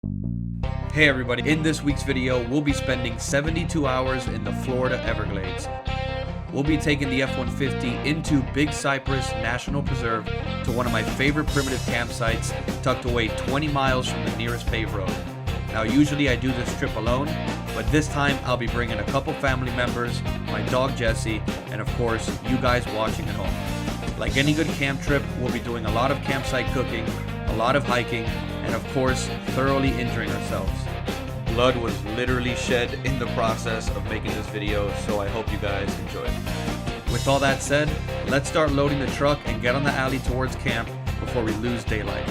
Hey everybody, in this week's video, we'll be spending 72 hours in the Florida Everglades. We'll be taking the F-150 into Big Cypress National Preserve to one of my favorite primitive campsites tucked away 20 miles from the nearest paved road. Now usually I do this trip alone, but this time I'll be bringing a couple family members, my dog Jessie, and of course you guys watching at home. Like any good camp trip, we'll be doing a lot of campsite cooking, a lot of hiking, and of course thoroughly injuring ourselves. Blood was literally shed in the process of making this video, so I hope you guys enjoy it. With all that said, let's start loading the truck and get on the alley towards camp before we lose daylight.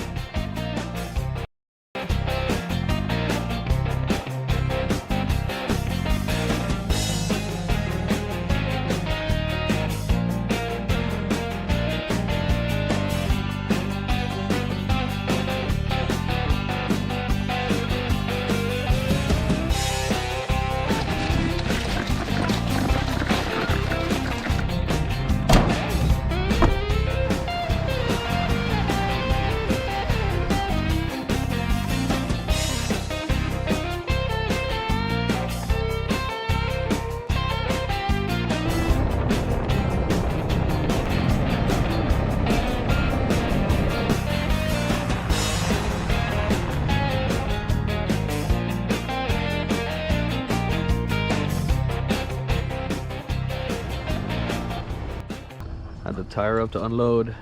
Had the tire up to unload.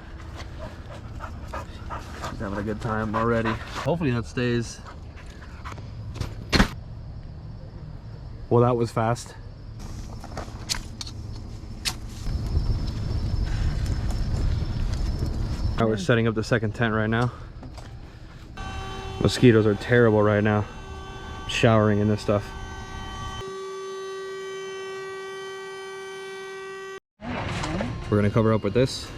She's having a good time already. Hopefully that stays. Well, that was fast. Now we're setting up the second tent right now. Mosquitoes are terrible right now. I'm showering in this stuff. We're gonna cover up with this.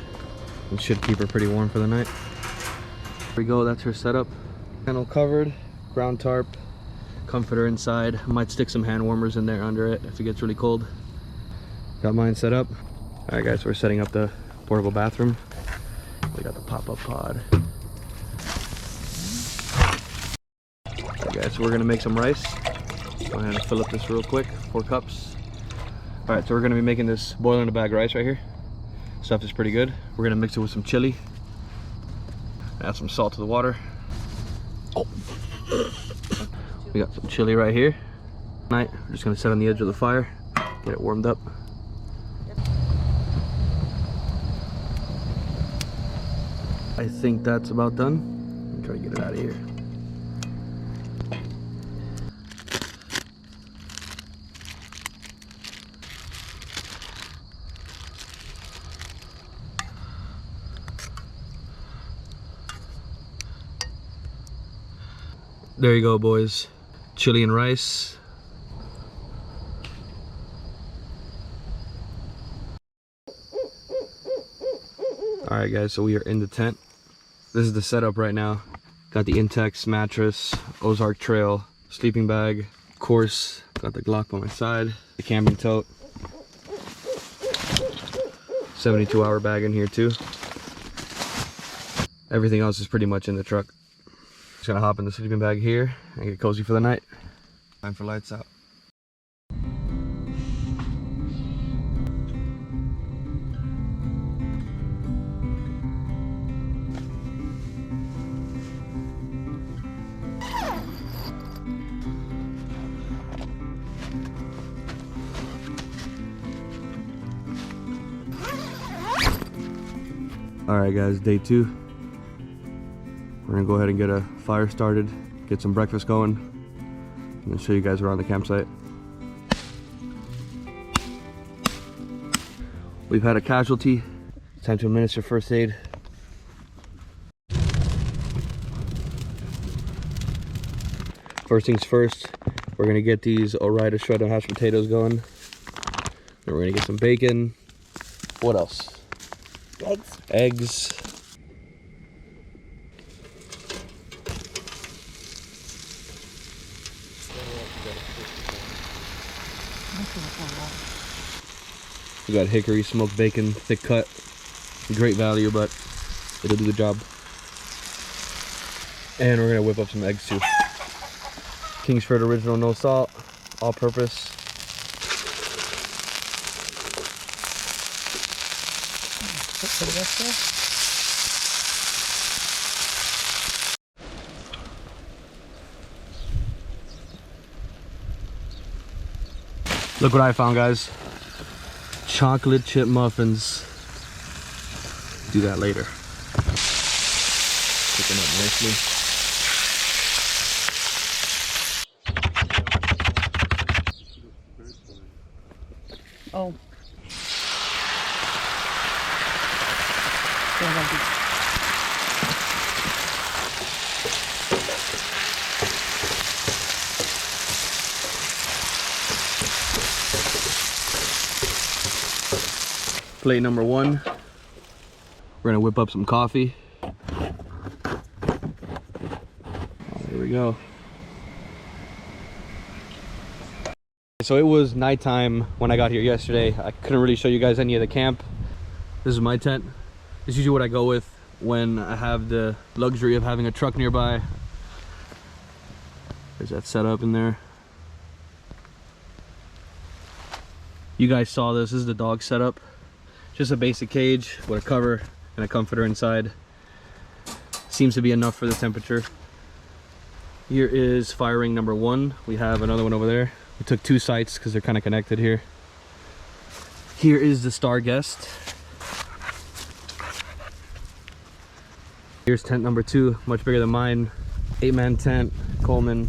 It should keep her pretty warm for the night. There we go, that's her setup. Panel covered, ground tarp, comforter inside. Might stick some hand warmers in there under it if it gets really cold. Got mine set up. All right guys, we're setting up the portable bathroom. We got the pop-up pod. All right guys, so we're gonna make some rice. Go ahead and fill up this real quick, 4 cups. All right, so we're gonna be making this boil in a bag rice right here. Stuff is pretty good. We're gonna mix it with some chili. Add some salt to the water. Oh. We got some chili right here. We're just gonna set on the edge of the fire, get it warmed up. I think that's about done. I'm trying to get it out of here. There you go, boys. Chili and rice. All right, guys, so we are in the tent. This is the setup right now. Got the Intex mattress, Ozark Trail, sleeping bag, of course, got the Glock by my side, the camping tote. 72-hour bag in here too. Everything else is pretty much in the truck. Just gonna hop in the sleeping bag here and get cozy for the night. Time for lights out. All right guys, day 2. We're gonna go ahead and get a fire started, get some breakfast going, and then show you guys around the campsite. We've had a casualty. It's time to administer first aid. First things first, we're gonna get these Ore-Ida shredded mashed potatoes going. Then we're gonna get some bacon. What else? Eggs. We got hickory smoked bacon, thick cut. Great value, but it'll do the job. And we're gonna whip up some eggs too. Kingsford original, no salt, all purpose. Look what I found, guys. Chocolate chip muffins. Do that later. Cooking up nicely. Oh. Plate number one. We're gonna whip up some coffee. Oh, there we go. So it was nighttime when I got here yesterday. I couldn't really show you guys any of the camp. This is my tent. This is usually what I go with when I have the luxury of having a truck nearby. There's that setup in there. You guys saw this. This is the dog setup. Just a basic cage with a cover and a comforter inside. Seems to be enough for the temperature. Here is fire ring number one. We have another one over there. We took two sites because they're kind of connected here. Here is the star guest. Here's tent number two, much bigger than mine. 8-man tent, Coleman.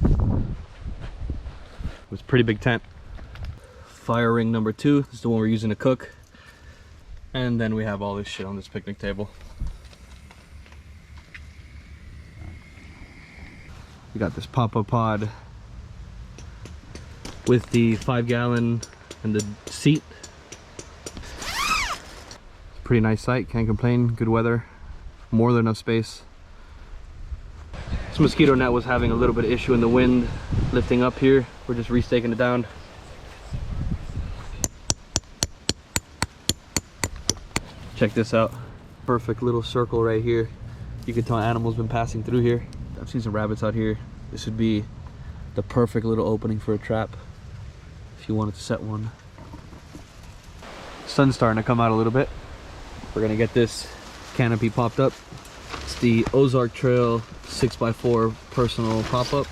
It was a pretty big tent. Fire ring number two, this is the one we're using to cook. And then we have all this shit on this picnic table. We got this pop-up pod with the 5-gallon and the seat. Pretty nice site, can't complain, good weather, more than enough space. This mosquito net was having a little bit of issue in the wind lifting up here. We're just restaking it down. Check this out. Perfect little circle right here. You can tell animals been passing through here. I've seen some rabbits out here. This would be the perfect little opening for a trap if you wanted to set one. Sun's starting to come out a little bit. We're gonna get this canopy popped up. It's the Ozark Trail 6x4 personal pop-up.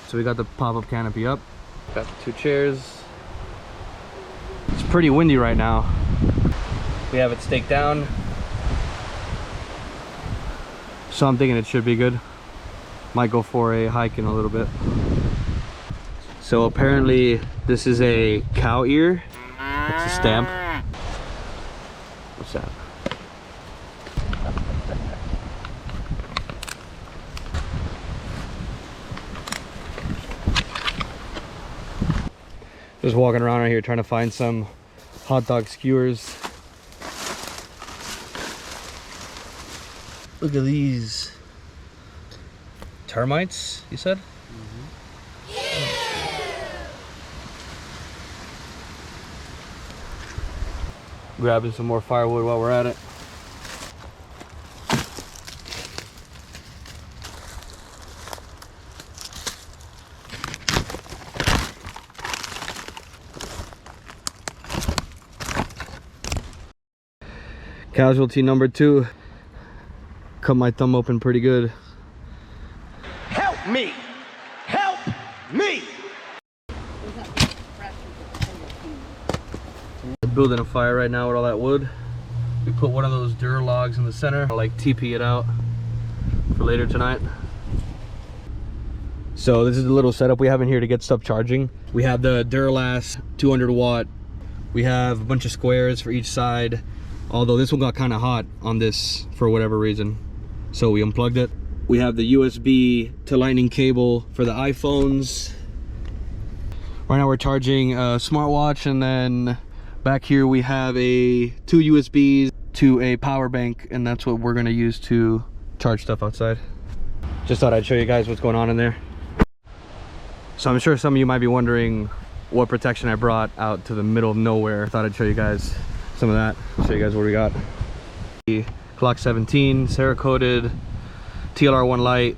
So we got the pop-up canopy up. Got the two chairs. It's pretty windy right now. We have it staked down. So I'm thinking it should be good. Might go for a hike in a little bit. So apparently this is a cow ear. It's a stamp. What's that? Just walking around right here trying to find some hot dog skewers. Look at these. Termites, you said? Mm-hmm. Grabbing some more firewood while we're at it. Casualty number two. Cut my thumb open pretty good. Help me! Help me! We're building a fire right now with all that wood. We put one of those Duralogs in the center. I like TP it out for later tonight. So this is the little setup we have in here to get stuff charging. We have the Duralast 200 watt. We have a bunch of squares for each side. Although this one got kind of hot on this for whatever reason, so we unplugged it. We have the USB to lightning cable for the iPhones. Right now we're charging a smartwatch, and then back here we have two USBs to a power bank, and that's what we're gonna use to charge stuff outside. Just thought I'd show you guys what's going on in there. So I'm sure some of you might be wondering what protection I brought out to the middle of nowhere. I thought I'd show you guys some of that. Show you guys what we got. The Glock 17 Cerakoted TLR1 light,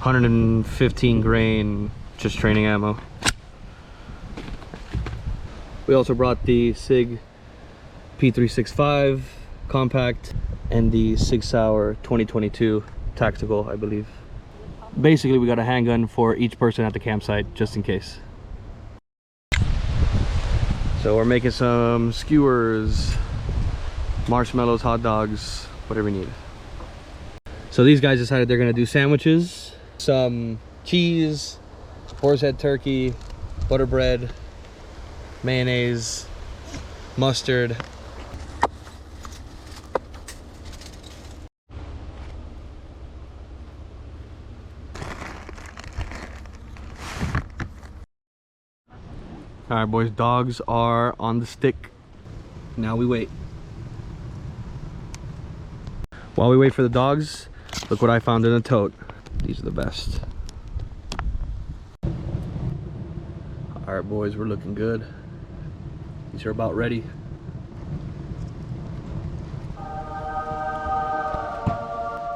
115 grain, just training ammo. We also brought the SIG P365 compact and the SIG Sauer 2022 tactical, I believe. Basically, we got a handgun for each person at the campsite, just in case. So we're making some skewers, marshmallows, hot dogs, whatever you need. So these guys decided they're gonna do sandwiches, some cheese, horsehead turkey, butter bread, mayonnaise, mustard. All right, boys, dogs are on the stick. Now we wait. While we wait for the dogs, look what I found in the tote. These are the best. All right, boys, we're looking good. These are about ready.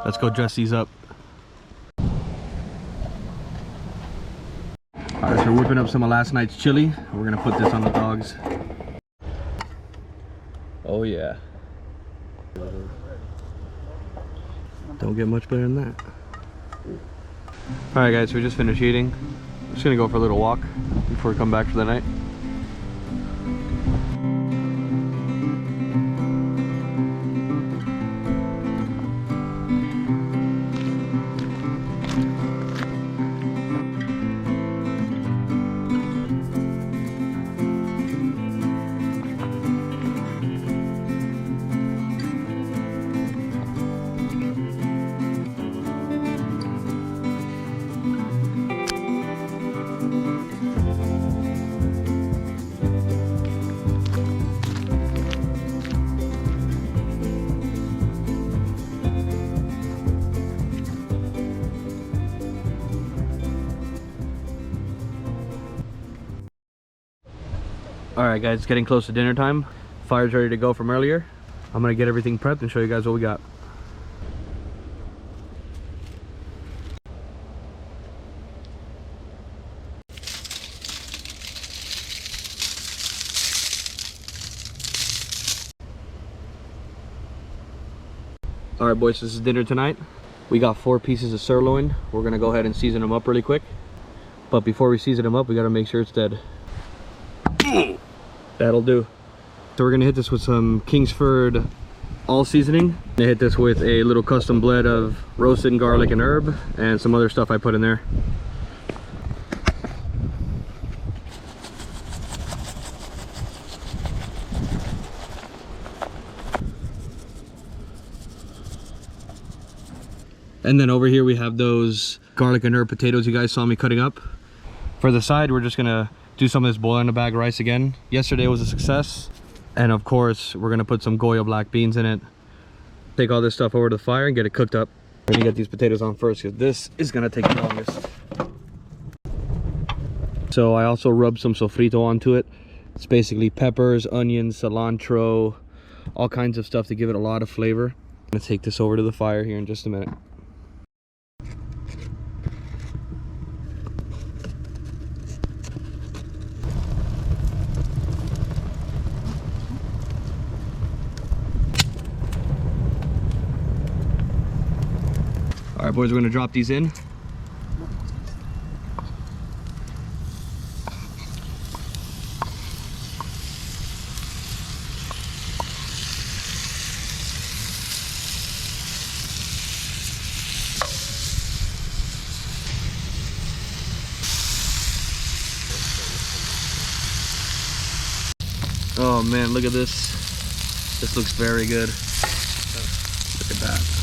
Let's go dress these up. All right, so we're whipping up some of last night's chili. We're gonna put this on the dogs. Oh yeah. Don't get much better than that. All right, guys, so we just finished eating. I'm just gonna go for a little walk before we come back for the night. All right, guys, it's getting close to dinner time. Fire's ready to go from earlier. I'm gonna get everything prepped and show you guys what we got. All right, boys, this is dinner tonight. We got 4 pieces of sirloin. We're gonna go ahead and season them up really quick. But before we season them up, we gotta make sure it's dead. That'll do. So we're gonna hit this with some Kingsford all seasoning. I hit this with a little custom blend of roasted garlic and herb and some other stuff I put in there. And then over here we have those garlic and herb potatoes you guys saw me cutting up. For the side, we're just gonna do some of this boil in a bag rice again. Yesterday was a success. And of course, we're gonna put some Goya black beans in it. Take all this stuff over to the fire and get it cooked up. We're gonna get these potatoes on first because this is gonna take the longest. So I also rubbed some sofrito onto it. It's basically peppers, onions, cilantro, all kinds of stuff to give it a lot of flavor. I'm gonna take this over to the fire here in just a minute. All right, boys, we're gonna drop these in. Oh man, look at this. This looks very good. Look at that.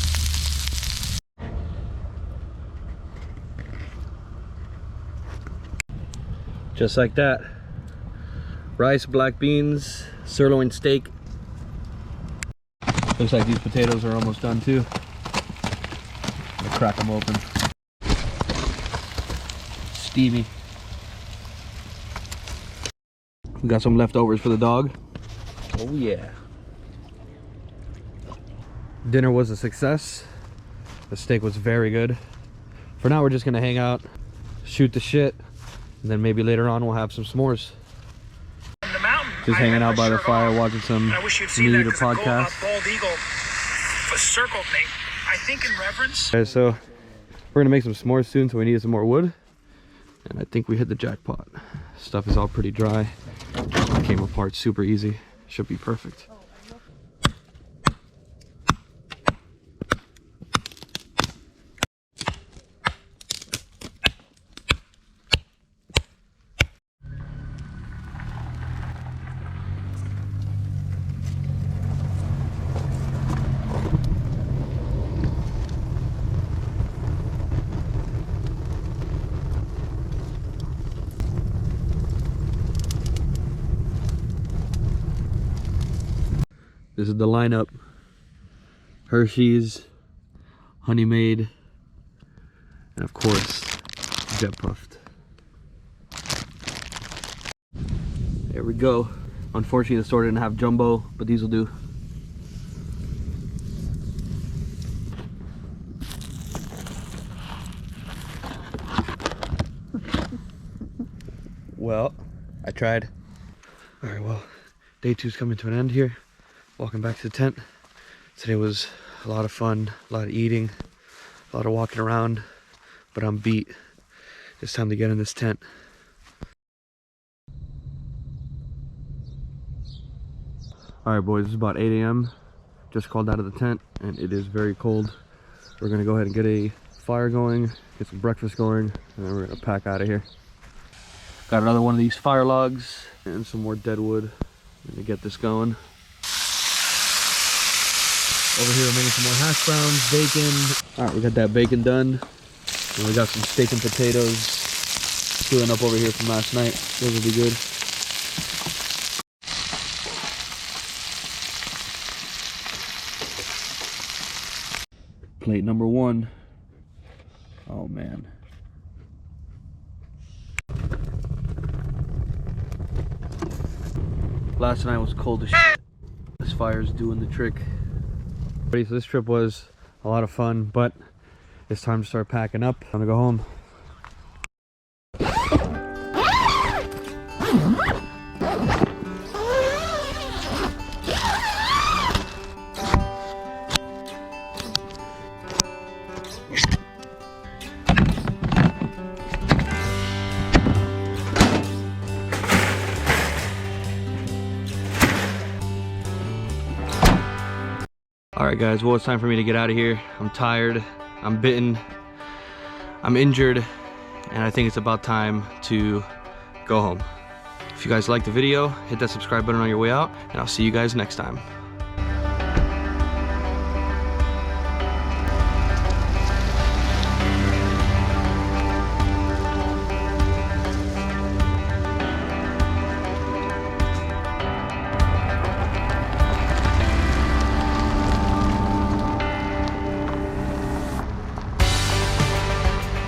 Just like that. Rice, black beans, sirloin steak. Looks like these potatoes are almost done too. crack them open. Steamy. We got some leftovers for the dog. Oh yeah. Dinner was a success. The steak was very good. For now, we're just gonna hang out, shoot the shit, and then maybe later on we'll have some s'mores. Just hanging out by the fire, watching some Meat Eater podcast. Bald eagle circled me, I think in reverence. Okay, so we're gonna make some s'mores soon, so we need some more wood. And I think we hit the jackpot. Stuff is all pretty dry. Came apart super easy. Should be perfect. This is the lineup: Hershey's, Honey Maid, and of course, Jet Puffed. There we go. Unfortunately, the store didn't have jumbo, but these will do. Well, I tried. All right, well, day 2's coming to an end here. Walking back to the tent. Today was a lot of fun, a lot of eating, a lot of walking around, but I'm beat. It's time to get in this tent. All right, boys, it's about 8 a.m. Just crawled out of the tent and it is very cold. We're gonna go ahead and get a fire going, get some breakfast going, and then we're gonna pack out of here. Got another one of these fire logs and some more dead wood. I'm gonna get this going. Over here, we're making some more hash browns, bacon. All right, we got that bacon done. And we got some steak and potatoes stewing up over here from last night. Those will be good. Plate number 1. Oh, man. Last night was cold as shit. This fire's doing the trick. So this trip was a lot of fun, but it's time to start packing up. I'm gonna go home. Alright guys, well, it's time for me to get out of here. I'm tired, I'm bitten, I'm injured, and I think it's about time to go home. If you guys liked the video, hit that subscribe button on your way out, and I'll see you guys next time.